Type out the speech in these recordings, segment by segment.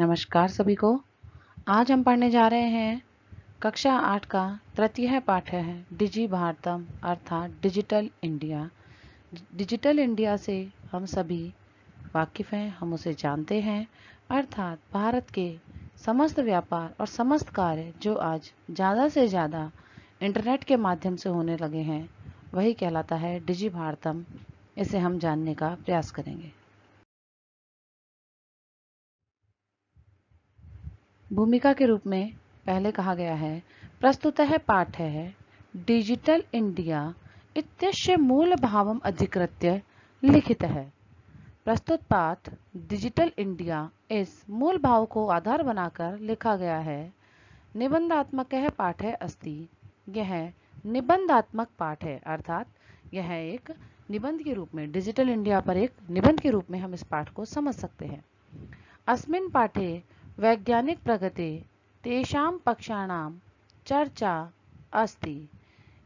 नमस्कार सभी को। आज हम पढ़ने जा रहे हैं कक्षा 8 का तृतीय पाठ है डिजी भारतम अर्थात डिजिटल इंडिया। डिजिटल इंडिया से हम सभी वाकिफ हैं, हम उसे जानते हैं, अर्थात भारत के समस्त व्यापार और समस्त कार्य जो आज ज़्यादा से ज़्यादा इंटरनेट के माध्यम से होने लगे हैं वही कहलाता है डिजी भारतम। इसे हम जानने का प्रयास करेंगे। भूमिका के रूप में पहले कहा गया है प्रस्तुतः पाठः डिजिटल इंडिया इत्यस्य मूल भावम अधिकृत्य लिखितः। प्रस्तुत पाठ डिजिटल इंडिया इस मूल भाव को आधार बनाकर लिखा गया है। निबंधात्मक पाठ है अस्ति। यह निबंधात्मक पाठ है, अर्थात यह एक निबंध के रूप में डिजिटल इंडिया पर एक निबंध के रूप में हम इस पाठ को समझ सकते हैं। अस्मिन् पाठे वैज्ञानिक प्रगति तेषां पक्षाणां चर्चा अस्ति।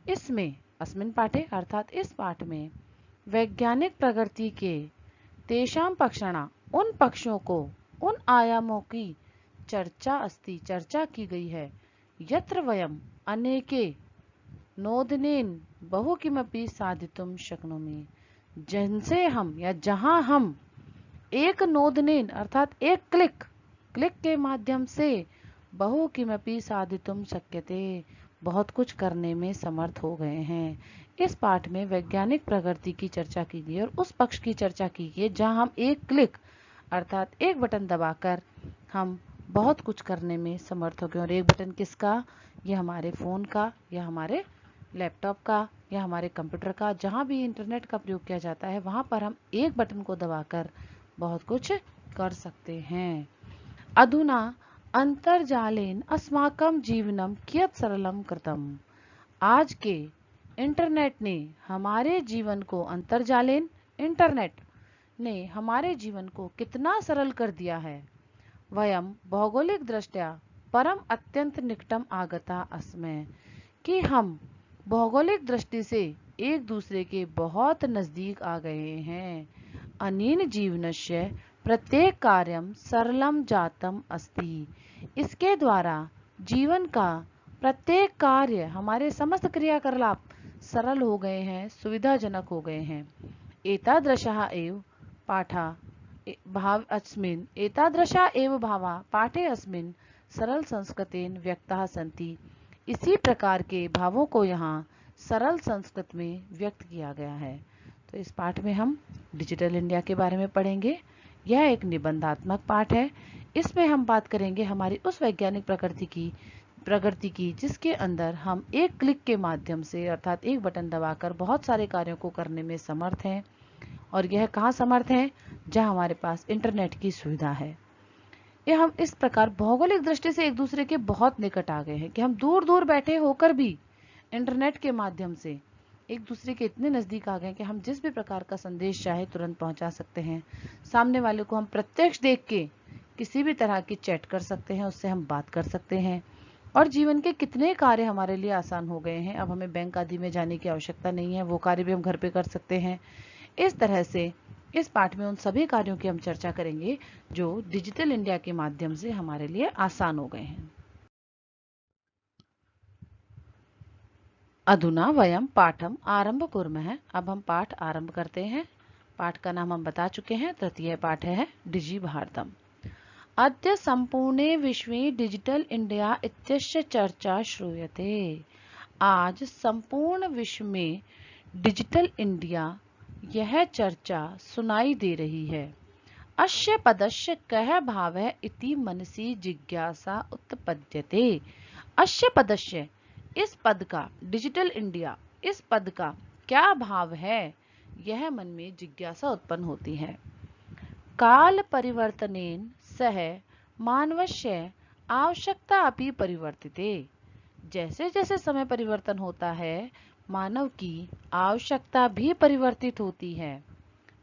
इसमें अस्मिन् पाठे अर्थात इस पाठ में वैज्ञानिक प्रगति के तेषां पक्षाणां उन पक्षों को, उन आयामों की चर्चा अस्ति चर्चा की गई है। यत्र वयम् अनेके नोदनेन बहु किमपि साधितुं शक्नोमि। जिनसे हम या जहां हम एक नोदनेन अर्थात एक क्लिक के माध्यम से बहु किमपि साधितुम शक्यते बहुत कुछ करने में समर्थ हो गए हैं। इस पाठ में वैज्ञानिक प्रगति की चर्चा की गई और उस पक्ष की चर्चा की गई जहां हम एक क्लिक अर्थात एक बटन दबाकर हम बहुत कुछ करने में समर्थ हो गए। और एक बटन किसका? यह हमारे फ़ोन का या हमारे लैपटॉप का या हमारे कंप्यूटर का, जहाँ भी इंटरनेट का प्रयोग किया जाता है वहाँ पर हम एक बटन को दबाकर बहुत कुछ कर सकते हैं। अधुना अंतर्जालेन अस्माकं जीवनं कियत् सरलं कृतम्। आज के इंटरनेट ने हमारे जीवन को अंतर्जालेन इंटरनेट ने हमारे जीवन को कितना सरल कर दिया है। वयम भौगोलिक दृष्टया परम अत्यंत निकटम आगता अस्मै कि हम भौगोलिक दृष्टि से एक दूसरे के बहुत नजदीक आ गए हैं। अनेन जीवनस्य प्रत्येक कार्यम सरलम जातम अस्ति। इसके द्वारा जीवन का प्रत्येक कार्य, हमारे समस्त क्रियाकलाप सरल हो गए हैं, सुविधाजनक हो गए हैं। एतादृशः एव पाठा भाव अस्मिन् एतादृशा एव भावा पाठे अस्मिन् सरल संस्कृतेन व्यक्ताः सन्ति। इसी प्रकार के भावों को यहाँ सरल संस्कृत में व्यक्त किया गया है। तो इस पाठ में हम डिजिटल इंडिया के बारे में पढ़ेंगे। यह एक निबंधात्मक पाठ है। इसमें हम बात करेंगे हमारी उस वैज्ञानिक प्रगति की जिसके अंदर हम एक क्लिक के माध्यम से अर्थात एक बटन दबाकर बहुत सारे कार्यों को करने में समर्थ हैं। और यह कहाँ समर्थ हैं? जहाँ हमारे पास इंटरनेट की सुविधा है। यह हम इस प्रकार भौगोलिक दृष्टि से एक दूसरे के बहुत निकट आ गए हैं कि हम दूर दूर बैठे होकर भी इंटरनेट के माध्यम से एक दूसरे के इतने नज़दीक आ गए कि हम जिस भी प्रकार का संदेश चाहे तुरंत पहुंचा सकते हैं। सामने वाले को हम प्रत्यक्ष देख के किसी भी तरह की चैट कर सकते हैं, उससे हम बात कर सकते हैं। और जीवन के कितने कार्य हमारे लिए आसान हो गए हैं। अब हमें बैंक आदि में जाने की आवश्यकता नहीं है, वो कार्य भी हम घर पे कर सकते हैं। इस तरह से इस पाठ में उन सभी कार्यों की हम चर्चा करेंगे जो डिजिटल इंडिया के माध्यम से हमारे लिए आसान हो गए हैं। अधुना वयम पाठम आरंभ कुर्मः। अब हम पाठ आरंभ करते हैं। पाठ का नाम हम बता चुके हैं, तृतीय पाठ है डिजि भारतम। अद्य संपूर्णे विश्वे डिजिटल इंडिया इत्यस्य चर्चा श्रूयते। आज संपूर्ण विश्व में डिजिटल इंडिया यह चर्चा सुनाई दे रही है। अस्य पदस्य कः भावः इति मनसि जिज्ञासा उत्पद्यते। अस्य पदस्य इस पद का, डिजिटल इंडिया इस पद का क्या भाव है, यह मन में जिज्ञासा उत्पन्न होती है। काल परिवर्तनेन सह मानवस्य आवश्यकता अपि परिवर्तिते। जैसे जैसे समय परिवर्तन होता है मानव की आवश्यकता भी परिवर्तित होती है।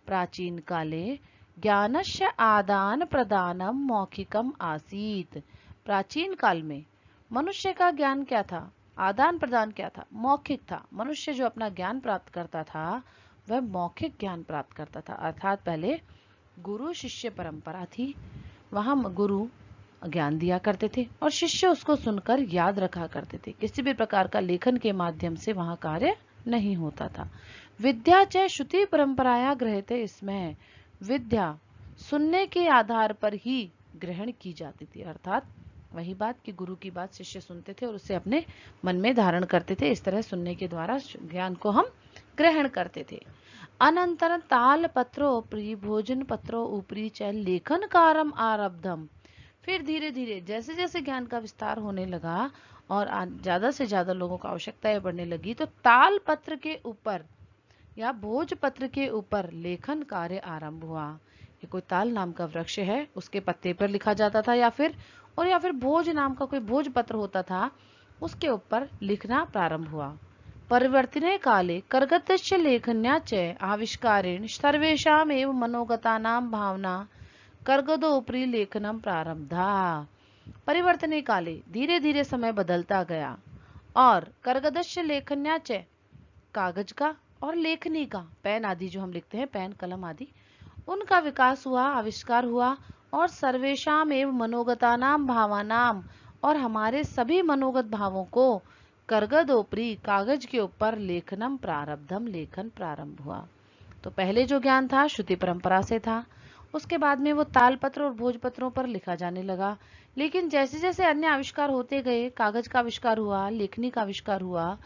प्राचीन काले ज्ञानस्य आदान प्रदानम मौखिकम आसीत। प्राचीन काल में मनुष्य का ज्ञान क्या था, आदान प्रदान क्या था? मौखिक था। मनुष्य जो अपना ज्ञान प्राप्त करता था वह मौखिक ज्ञान प्राप्त करता था। अर्थात पहले गुरु शिष्य परंपरा थी। वहाँ गुरु ज्ञान दिया करते थे और शिष्य उसको सुनकर याद रखा करते थे। किसी भी प्रकार का लेखन के माध्यम से वहां कार्य नहीं होता था। विद्या च श्रुति परंपराया गृह्यते, इसमें विद्या सुनने के आधार पर ही ग्रहण की जाती थी, अर्थात वही बात कि गुरु की बात शिष्य सुनते थे और उसे अपने मन में धारण करते थे। इस तरह सुनने के द्वारा ज्ञान को हम ग्रहण करते थे। अनंतर ताल पत्रोपरि भोजन पत्रो ऊपरी च लेखन कारम आरब्धम। फिर धीरे धीरे जैसे जैसे ज्ञान का विस्तार होने लगा और ज्यादा से ज्यादा लोगों को आवश्यकताएं बढ़ने लगी, तो ताल पत्र के ऊपर या भोज पत्र के ऊपर लेखन कार्य आरंभ हुआ। ये कोई ताल नाम का वृक्ष है, उसके पत्ते पर लिखा जाता था, या फिर भोज नाम का कोई भोज पत्र होता था, उसके ऊपर लिखना प्रारंभ हुआ। परिवर्तने काले कर्गतस्य लेखन्या च आविष्कारेण सर्वेषामेव मनोगतानां भावना कर्गदोपरि लेखनम प्रारब्धा। परिवर्तने काले, धीरे धीरे समय बदलता गया और कर्गदस्य लेखन्या च, कागज का और लेखनी का, पेन आदि जो हम लिखते हैं, पेन कलम आदि, उनका विकास हुआ, आविष्कार हुआ। और सर्वेषाम एवं मनोगतानाम भावानाम, और हमारे सभी मनोगत भावों को कर्गदोपरि, कागज के ऊपर लेखनम प्रारब्धम, लेखन प्रारंभ हुआ। तो पहले जो ज्ञान था श्रुति परंपरा से था, उसके बाद में वो तालपत्र और भोजपत्रों पर लिखा जाने लगा। लेकिन जैसे जैसे अन्य आविष्कार होते गए, कागज का आविष्कार हुआ, लेखनी का आविष्कार हुआ,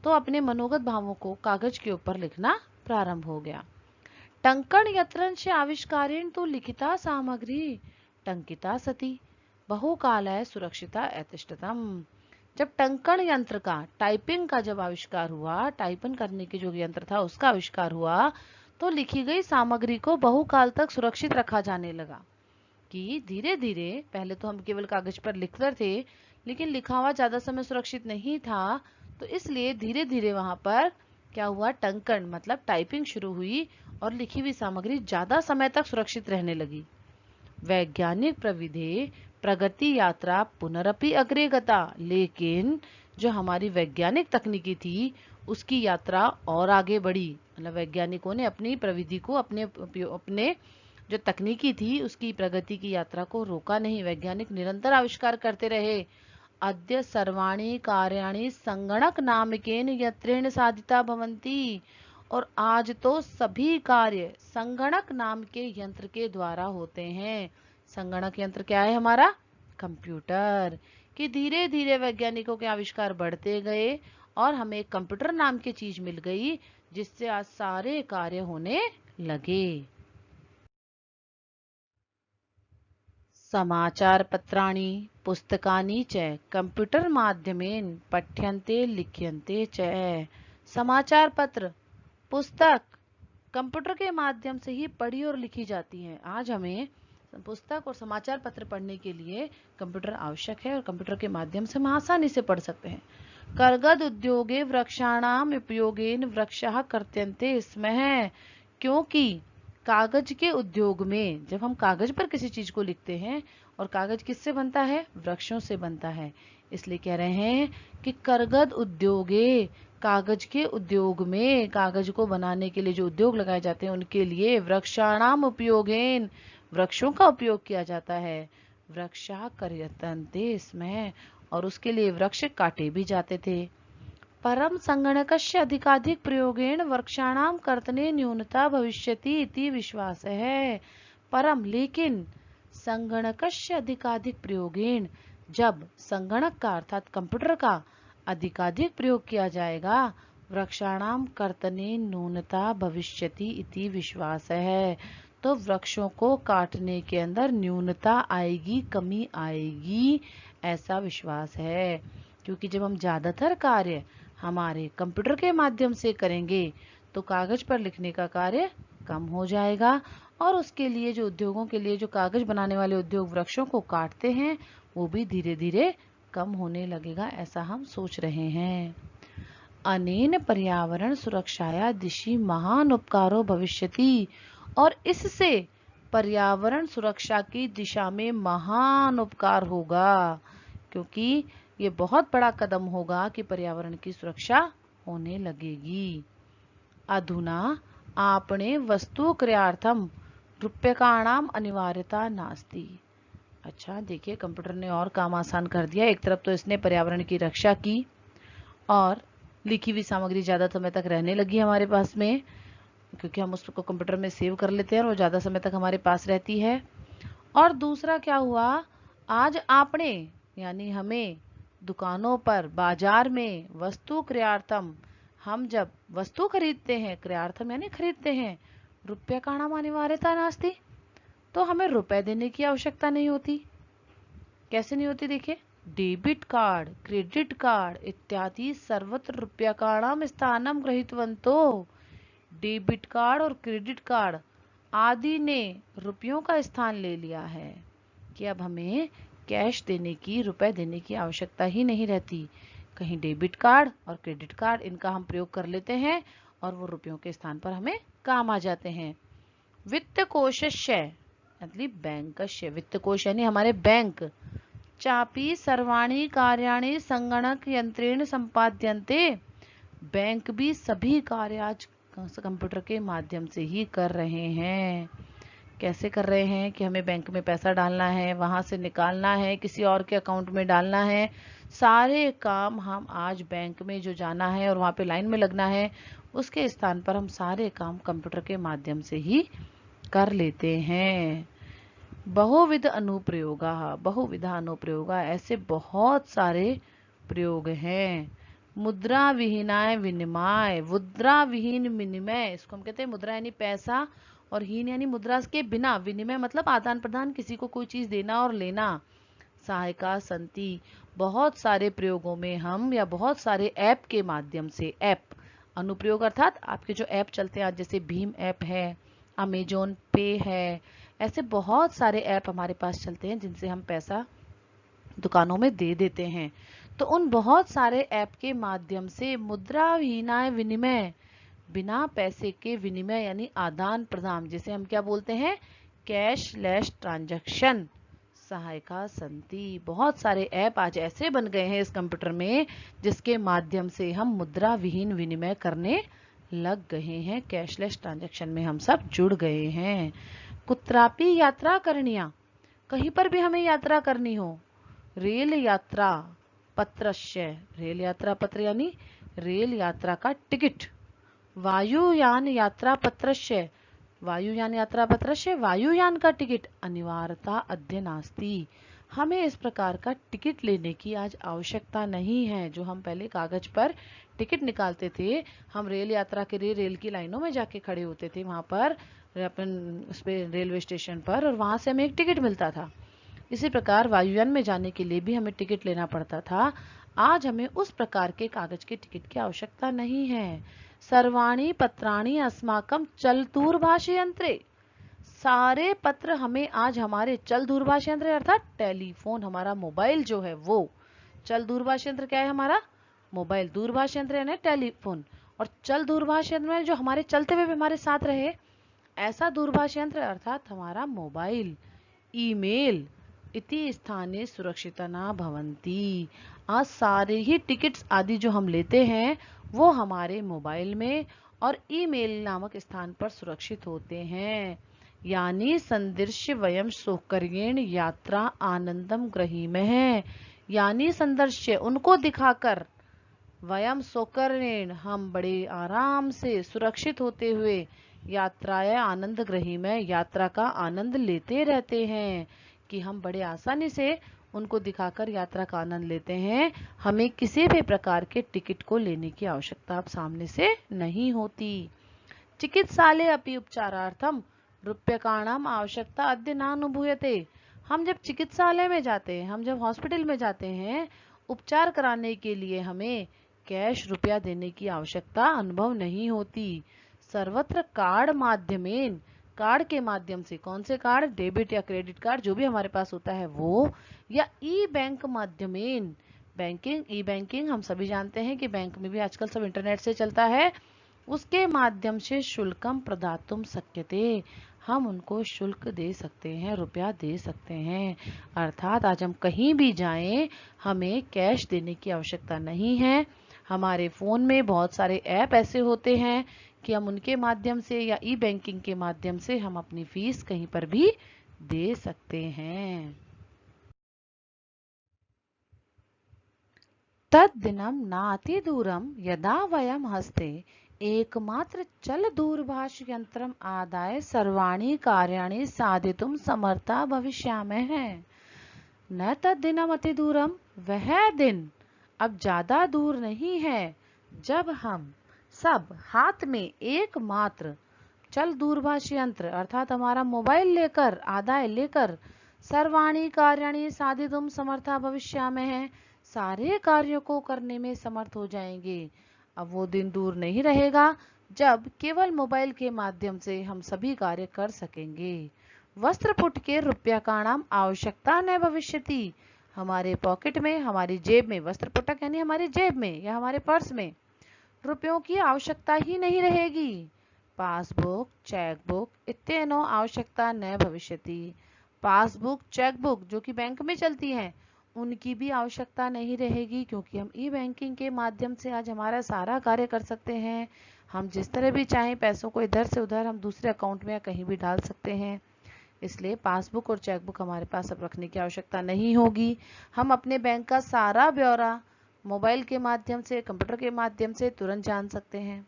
तो अपने मनोगत भावों को कागज के ऊपर लिखना प्रारंभ हो गया। टंकण यंत्रंश आविष्कारेण तो लिखिता सामग्री टंकिता सती बहुकालाय सुरक्षिता अतिष्ठतम। जब टंकण यंत्र का, टाइपिंग का जब आविष्कार हुआ, टाइपिंग करने के जो यंत्र था उसका आविष्कार हुआ, तो लिखी गई सामग्री को बहुकाल तक सुरक्षित रखा जाने लगा। कि धीरे धीरे, पहले तो हम केवल कागज पर लिखते थे, लेकिन लिखा हुआ ज्यादा समय सुरक्षित नहीं था, तो इसलिए धीरे धीरे वहां पर क्या हुआ, टंकण मतलब टाइपिंग शुरू हुई और लिखी हुई सामग्री ज्यादा समय तक सुरक्षित रहने लगी। वैज्ञानिक प्रविधि प्रगति यात्रा पुनरपि अग्रे गता, लेकिन जो हमारी वैज्ञानिक तकनीकी थी उसकी यात्रा और आगे बढ़ी। मतलब वैज्ञानिकों ने अपनी प्रविधि को, अपने जो तकनीकी थी उसकी प्रगति की यात्रा को रोका नहीं। वैज्ञानिक निरंतर आविष्कार करते रहे। अद्य सर्वाणि कार्याणि संगणक नामकेन यंत्रेण साधिता भवन्ति, और आज तो सभी कार्य संगणक नाम के यंत्र के द्वारा होते हैं। संगणक यंत्र क्या है? हमारा कंप्यूटर। कि धीरे धीरे वैज्ञानिकों के आविष्कार बढ़ते गए और हमें कंप्यूटर नाम की चीज मिल गई, जिससे आज सारे कार्य होने लगे। समाचार पत्राणि पुस्तकानि च कंप्यूटर माध्यमेन पठ्यन्ते लिख्यन्ते च। समाचार पत्र, पुस्तक कंप्यूटर के माध्यम से ही पढ़ी और लिखी जाती हैं। आज हमें पुस्तक और समाचार पत्र पढ़ने के लिए कंप्यूटर आवश्यक है और कंप्यूटर के माध्यम से हम आसानी से पढ़ सकते हैं। कर्गद उद्योगे वृक्षाणाम उपयोगेन वृक्षः कर्त्यन्ते, इसमें है क्योंकि कागज के उद्योग में, जब हम कागज पर किसी चीज को लिखते हैं, और कागज किससे बनता है? वृक्षों से बनता है। इसलिए कह रहे हैं कि कर्गद उद्योगे, कागज के उद्योग में, कागज को बनाने के लिए जो उद्योग लगाए जाते हैं उनके लिए वृक्षाणाम उपयोगेन, वृक्षों का उपयोग किया जाता है। वृक्षः कर्यन्ते, इसमें, और उसके लिए वृक्ष काटे भी जाते थे। परम संगणकस्य अधिकाधिक प्रयोगेण वृक्षाणाम कर्तने न्यूनता भविष्यति इति विश्वास है। परम लेकिन संगणकस्य अधिकाधिक प्रयोगेण, जब संगणक का अर्थात कंप्यूटर का अधिकाधिक प्रयोग किया जाएगा, वृक्षाणाम कर्तने न्यूनता भविष्यति इति विश्वास है, तो वृक्षों को काटने के अंदर न्यूनता आएगी, कमी आएगी, ऐसा विश्वास है। क्योंकि जब हम ज्यादातर कार्य हमारे कंप्यूटर के माध्यम से करेंगे तो कागज पर लिखने का कार्य कम हो जाएगा, और उसके लिए जो उद्योगों के लिए जो कागज बनाने वाले उद्योग वृक्षों को काटते हैं वो भी धीरे धीरे कम होने लगेगा, ऐसा हम सोच रहे हैं। अनेन पर्यावरण सुरक्षाया दिशि महान उपकारो भविष्यति, और इससे पर्यावरण सुरक्षा की दिशा में महान उपकार होगा, क्योंकि ये बहुत बड़ा कदम होगा कि पर्यावरण की सुरक्षा होने लगेगी। अधुना आपने वस्तु क्रयार्थम रूप्यकाणाम अनिवार्यता नास्ति। अच्छा देखिए, कंप्यूटर ने और काम आसान कर दिया। एक तरफ तो इसने पर्यावरण की रक्षा की और लिखी हुई सामग्री ज़्यादा समय तक रहने लगी हमारे पास में, क्योंकि हम उसको कंप्यूटर में सेव कर लेते हैं और वो ज़्यादा समय तक हमारे पास रहती है। और दूसरा क्या हुआ, आज आपने यानी हमें दुकानों पर, बाजार में वस्तु क्रयार्थम, हम जब वस्तु खरीदते हैं, क्रयार्थम यानी खरीदते हैं, रुपया काणाम अनिवार्यता नास्ति, तो हमें रुपए देने की आवश्यकता नहीं होती। कैसे नहीं होती, देखिए, डेबिट कार्ड, क्रेडिट कार्ड इत्यादि सर्वत्र रूप्यकाणाम स्थानम गृहीतवन्तो। डेबिट कार्ड और क्रेडिट कार्ड आदि ने रुपयों का स्थान ले लिया है कि अब हमें कैश देने की, रुपए देने की आवश्यकता ही नहीं रहती। कहीं डेबिट कार्ड और क्रेडिट कार्ड, इनका हम प्रयोग कर लेते हैं और वो रुपयों के स्थान पर हमें काम आ जाते हैं। वित्त कोशस्य मतलब बैंकस्य, वित्त कोश यानी हमारे बैंक, चापी सर्वाणी कार्याणि संगणक यंत्रेण संपाद्यन्ते। बैंक भी सभी कार्य आज कंप्यूटर के माध्यम से ही कर रहे हैं। कैसे कर रहे हैं कि हमें बैंक में पैसा डालना है, वहां से निकालना है, किसी और के अकाउंट में डालना है, सारे काम हम आज बैंक में जो जाना है और वहां पे लाइन में लगना है, उसके स्थान पर हम सारे काम कंप्यूटर के माध्यम से ही कर लेते हैं। बहुविध अनुप्रयोगा, बहुविधा अनुप्रयोगा, ऐसे बहुत सारे प्रयोग हैं। मुद्रा विहीनाय विनिमय, मुद्रा विहीन विनिमय, इसको हम कहते हैं मुद्रा यानी पैसा और हीन यानी मुद्रा के बिना, विनिमय मतलब आदान प्रदान, किसी को कोई चीज देना और लेना। सहायका संति, बहुत सारे प्रयोगों में हम या बहुत सारे ऐप के माध्यम से, ऐप अनुप्रयोग अर्थात आपके जो ऐप चलते हैं आज, जैसे भीम ऐप है, अमेजोन पे है, ऐसे बहुत सारे ऐप हमारे पास चलते हैं जिनसे हम पैसा दुकानों में दे देते हैं। तो उन बहुत सारे ऐप के माध्यम से मुद्रा विहीनाय विनिमय, बिना पैसे के विनिमय यानी आदान प्रदान, जिसे हम क्या बोलते हैं, कैशलेस ट्रांजैक्शन, सहायका संति। बहुत सारे ऐप आज ऐसे बन गए हैं इस कंप्यूटर में जिसके माध्यम से हम मुद्रा विहीन विनिमय करने लग गए हैं, कैशलेस ट्रांजैक्शन में हम सब जुड़ गए हैं। कुत्रापि यात्रा करनिया, कहीं पर भी हमें यात्रा करनी हो, रेल यात्रा पत्रस्य, रेल यात्रा पत्र यानी रेल यात्रा का टिकट, वायुयान यात्रा पत्रस्य, वायुयान यात्रा पत्रस्य, वायुयान का टिकट अनिवार्यता अद्य नास्ति, हमें इस प्रकार का टिकट लेने की आज आवश्यकता नहीं है। जो हम पहले कागज पर टिकट निकालते थे, हम रेल यात्रा के लिए रेल की लाइनों में जाके खड़े होते थे वहां पर अपन उस पे रेलवे स्टेशन पर, और वहां से हमें एक टिकट मिलता था। इसी प्रकार वायुयान में जाने के लिए भी हमें टिकट लेना पड़ता था। आज हमें उस प्रकार के कागज के टिकट की आवश्यकता नहीं है। सर्वाणी पत्राणि अस्माकं चल दूरभाष यंत्रे, सारे पत्र हमें आज हमारे चल दूरभाष यंत्र अर्थात टेलीफोन, हमारा मोबाइल जो है वो, चल दूरभाष यंत्र क्या है, हमारा मोबाइल, दूरभाष यंत्र यानी टेलीफोन, और चल दूरभाष यंत्र में जो हमारे चलते हुए भी हमारे साथ रहे, ऐसा दूरभाष यंत्र अर्थात हमारा मोबाइल। ईमेल इति स्थाने सुरक्षिता न भवंती, आज सारे ही टिकट्स आदि जो हम लेते हैं वो हमारे मोबाइल में और ईमेल नामक स्थान पर सुरक्षित होते हैं। यानी संदर्श्य वयम सौकर्येण यात्रा आनंदम ग्रहीमहे, यानी संदर्श्य उनको दिखाकर, वयम सौकर्येण हम बड़े आराम से सुरक्षित होते हुए, यात्राएं आनंद ग्रहीमय यात्रा का आनंद लेते रहते हैं, कि हम बड़े आसानी से उनको दिखाकर यात्रा का आनंद लेते हैं। हमें किसी भी प्रकार के टिकट को लेने की आवश्यकता अब सामने से नहीं होती। चिकित्सालय अपि उपचारार्थम रूप्यकाणाम आवश्यकता अद्य नानुभूयते, हम जब चिकित्सालय में जाते हैं, हम जब हॉस्पिटल में जाते हैं, उपचार कराने के लिए हमें कैश रुपया देने की आवश्यकता अनुभव नहीं होती। सर्वत्र कार्ड माध्यमेन, कार्ड के माध्यम से, कौन से कार्ड, डेबिट या क्रेडिट कार्ड जो भी हमारे पास होता है वो, या ई बैंक माध्यमेन, बैंकिंग, ई बैंकिंग हम सभी जानते हैं कि बैंक में भी आजकल सब इंटरनेट से चलता है, उसके माध्यम से शुल्कम प्रदातुम शक्यते, हम उनको शुल्क दे सकते हैं, रुपया दे सकते हैं। अर्थात आज हम कहीं भी जाएं, हमें कैश देने की आवश्यकता नहीं है। हमारे फोन में बहुत सारे ऐप ऐसे होते हैं कि हम उनके माध्यम से या ई बैंकिंग के माध्यम से हम अपनी फीस कहीं पर भी दे सकते हैं। तद्दिनं नातिदूरं यदा वयं हस्ते एकमात्र चलदूरभाषयन्त्रम् आदाय सर्वाणि कार्याणि साधितुं समर्था भविष्यामः। न तद्दिनम् अतिदूरम, वह दिन अब ज्यादा दूर नहीं है जब हम सब हाथ में एकमात्र चल दूरभाष यंत्र अर्थात हमारा मोबाइल लेकर आदाय लेकर सर्वाणी कार्याणि साधितुम समर्था भविष्यामः है, सारे कार्यों को करने में समर्थ हो जाएंगे। अब वो दिन दूर नहीं रहेगा जब केवल मोबाइल के माध्यम से हम सभी कार्य कर सकेंगे। वस्त्रपुट के रूप्यकाणाम आवश्यकता न भविष्यति, हमारे पॉकेट में हमारी जेब में, वस्त्रपुटक यानी हमारी जेब में या हमारे पर्स में रुपयों की आवश्यकता ही नहीं रहेगी। पासबुक चेकबुक इत्येनो आवश्यकता न भविष्यति, पासबुक चेकबुक जो कि बैंक में चलती हैं उनकी भी आवश्यकता नहीं रहेगी, क्योंकि हम ई बैंकिंग के माध्यम से आज हमारा सारा कार्य कर सकते हैं। हम जिस तरह भी चाहें पैसों को इधर से उधर हम दूसरे अकाउंट में या कहीं भी डाल सकते हैं। इसलिए पासबुक और चेकबुक हमारे पास अब रखने की आवश्यकता नहीं होगी। हम अपने बैंक का सारा ब्यौरा मोबाइल के माध्यम से, कंप्यूटर के माध्यम से तुरंत जान सकते हैं।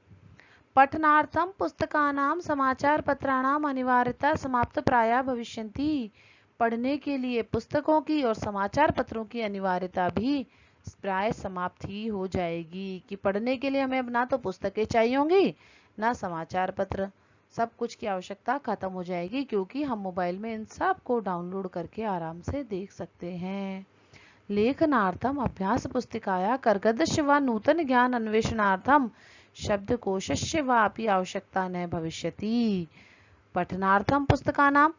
पठनार्थम पुस्तकानाम समाचार पत्राणाम अनिवार्यता समाप्त प्रायः भविष्यन्ति, पढ़ने के लिए पुस्तकों की और समाचार पत्रों की अनिवार्यता भी प्राय समाप्त ही हो जाएगी कि पढ़ने के लिए हमें अब ना तो पुस्तकें चाहिए होंगी ना समाचार पत्र, सब कुछ की आवश्यकता खत्म हो जाएगी, क्योंकि हम मोबाइल में इन सब को डाउनलोड करके आराम से देख सकते हैं। लेखनार्थम अभ्यास पुस्तिकाया कर्गदस्य व नूतन ज्ञान अन्वेषणार्थम शब्दकोशस्य वापि आवश्यकता न भविष्यति। पठनार्थम पुस्तकानाम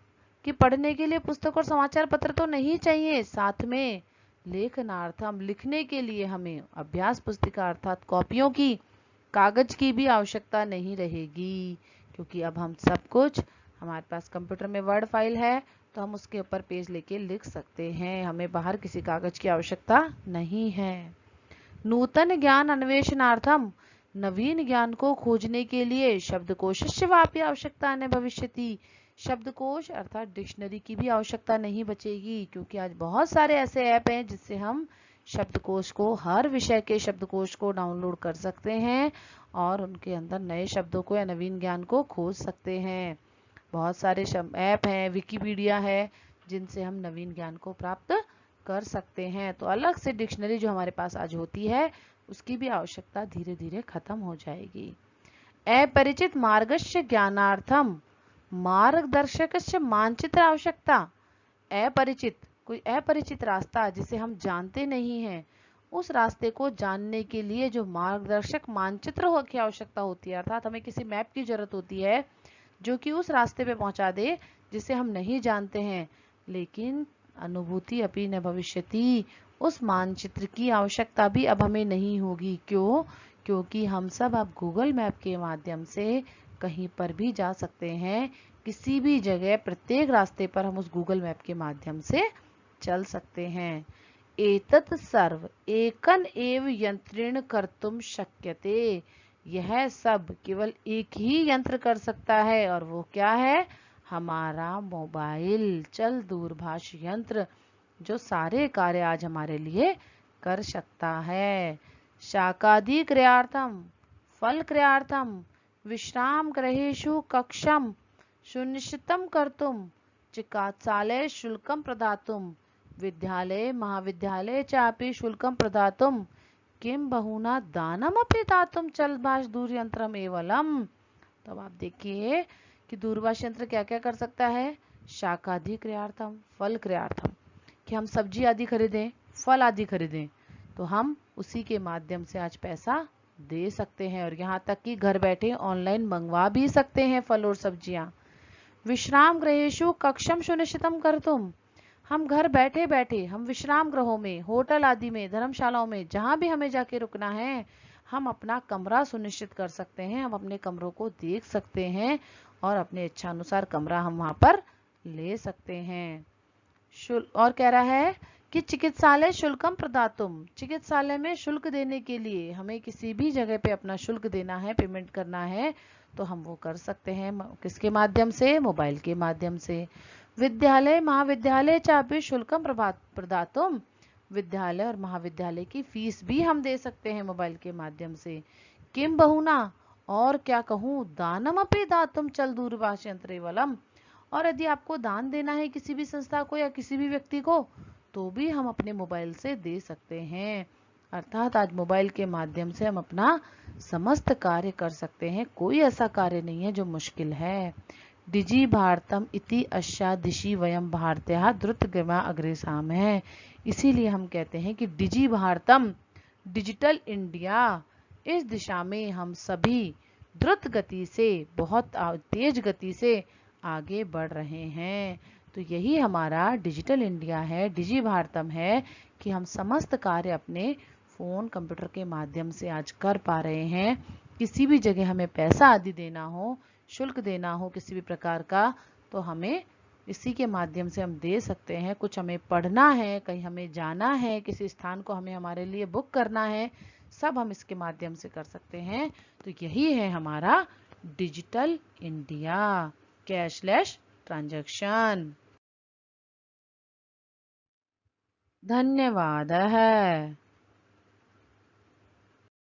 कि पढ़ने के लिए पुस्तक और समाचार पत्र तो नहीं चाहिए, साथ में लेखनार्थम लिखने के लिए हमें अभ्यास पुस्तिका अर्थात कॉपियों की, कागज की भी आवश्यकता नहीं रहेगी, क्योंकि अब हम सब कुछ हमारे पास कंप्यूटर में वर्ड फाइल है तो हम उसके ऊपर पेज लेके लिख सकते हैं, हमें बाहर किसी कागज की आवश्यकता नहीं है। नूतन ज्ञान अन्वेषणार्थम नवीन ज्ञान को खोजने के लिए शब्दकोशस्य वापि आवश्यकता न भविष्यति, शब्दकोश अर्थात डिक्शनरी की भी आवश्यकता नहीं बचेगी, क्योंकि आज बहुत सारे ऐसे ऐप हैं जिससे हम शब्दकोश को, हर विषय के शब्दकोश को डाउनलोड कर सकते हैं और उनके अंदर नए शब्दों को या नवीन ज्ञान को खोज सकते हैं। बहुत सारे ऐप हैं, विकिपीडिया है, जिनसे हम नवीन ज्ञान को प्राप्त कर सकते हैं। तो अलग से डिक्शनरी जो हमारे पास आज होती है उसकी भी आवश्यकता धीरे धीरे खत्म हो जाएगी। अपरिचित मार्गस्य ज्ञानार्थम मार्गदर्शकस्य मानचित्र आवश्यकता। अपरिचित, कोई अपरिचित रास्ता जिसे हम जानते नहीं हैं, उस रास्ते को जानने के लिए जो मार्गदर्शक मानचित्र की आवश्यकता होती है, अर्थात हमें किसी मैप की जरूरत होती है जो कि उस रास्ते पे पहुंचा दे जिसे हम नहीं जानते हैं। लेकिन अनुभूति अपि न भविष्यति, उस मानचित्र की आवश्यकता भी अब हमें नहीं होगी। क्यों? क्योंकि हम सब अब गूगल मैप के माध्यम से कहीं पर भी जा सकते हैं, किसी भी जगह प्रत्येक रास्ते पर हम उस गूगल मैप के माध्यम से चल सकते हैं। एतत् सर्व एकन एव यंत्रेण कर्तुम शक्यते, यह सब केवल एक ही यंत्र कर सकता है, और वो क्या है? हमारा मोबाइल, चल दूरभाष यंत्र, जो सारे कार्य आज हमारे लिए कर सकता है। शाकादि क्रियार्थम फल क्रियार्थम विश्राम गृहेषु कक्षम सुनिश्चितं कर्तुं चिकित्सालय शुल्कं प्रदातुं विद्यालय महाविद्यालय चापि शुल्कं प्रदातुं किम बहुना दानमपि दातुं चलभाष दूरयंत्रम एवलम। तो अब आप देखिए कि दूरभाष यंत्र क्या क्या कर सकता है। शाकादि क्रियार्थम, फल क्रियार्थम, कि हम सब्जी आदि खरीदें, फल आदि खरीदें, तो हम उसी के माध्यम से आज पैसा दे सकते हैं, और यहाँ तक कि घर बैठे ऑनलाइन मंगवा भी सकते हैं फल और सब्जियां। विश्राम गृहेषु कक्षम सुनिश्चितम कर्तुम, हम घर बैठे बैठे हम विश्राम गृहों में, होटल आदि में, धर्मशालाओं में, जहां भी हमें जाके रुकना है, हम अपना कमरा सुनिश्चित कर सकते हैं, हम अपने कमरों को देख सकते हैं और अपने इच्छा अनुसार कमरा हम वहां पर ले सकते हैं। और कह रहा है कि चिकित्सालय शुल्कम प्रदातुम, चिकित्सालय में शुल्क देने के लिए हमें किसी भी जगह पे अपना शुल्क देना है, पेमेंट करना है, तो हम वो कर सकते हैं। किसके माध्यम से? मोबाइल के माध्यम से। विद्यालय महाविद्यालय चापि शुल्कम प्रदातुम, विद्यालय और महाविद्यालय की फीस भी हम दे सकते हैं मोबाइल के माध्यम से। किम बहुना, और क्या कहूँ, दानमपि दातुम चल दूरभाषयंत्रे वलम। और यदि आपको दान देना है किसी भी संस्था को या किसी भी व्यक्ति को, तो भी हम अपने मोबाइल से दे सकते हैं। अर्थात आज मोबाइल के माध्यम से हम अपना समस्त कार्य कर सकते हैं। कोई ऐसा कार्य नहीं है जो मुश्किल है। डिजि भारतम इति अश्या दिशि वयम भारतीय द्रुतगमा अग्रेसाम है। इसीलिए हम कहते हैं कि डिजि भारतम, डिजिटल इंडिया, इस दिशा में हम सभी द्रुत गति से, बहुत तेज गति से आगे बढ़ रहे हैं। तो यही हमारा डिजिटल इंडिया है, डिजि भारतम है, कि हम समस्त कार्य अपने फ़ोन कंप्यूटर के माध्यम से आज कर पा रहे हैं। किसी भी जगह हमें पैसा आदि देना हो, शुल्क देना हो किसी भी प्रकार का, तो हमें इसी के माध्यम से हम दे सकते हैं। कुछ हमें पढ़ना है, कहीं हमें जाना है, किसी स्थान को हमें हमारे लिए बुक करना है, सब हम इसके माध्यम से कर सकते हैं। तो यही है हमारा डिजिटल इंडिया, कैशलेस ट्रांजैक्शन। धन्यवाद है।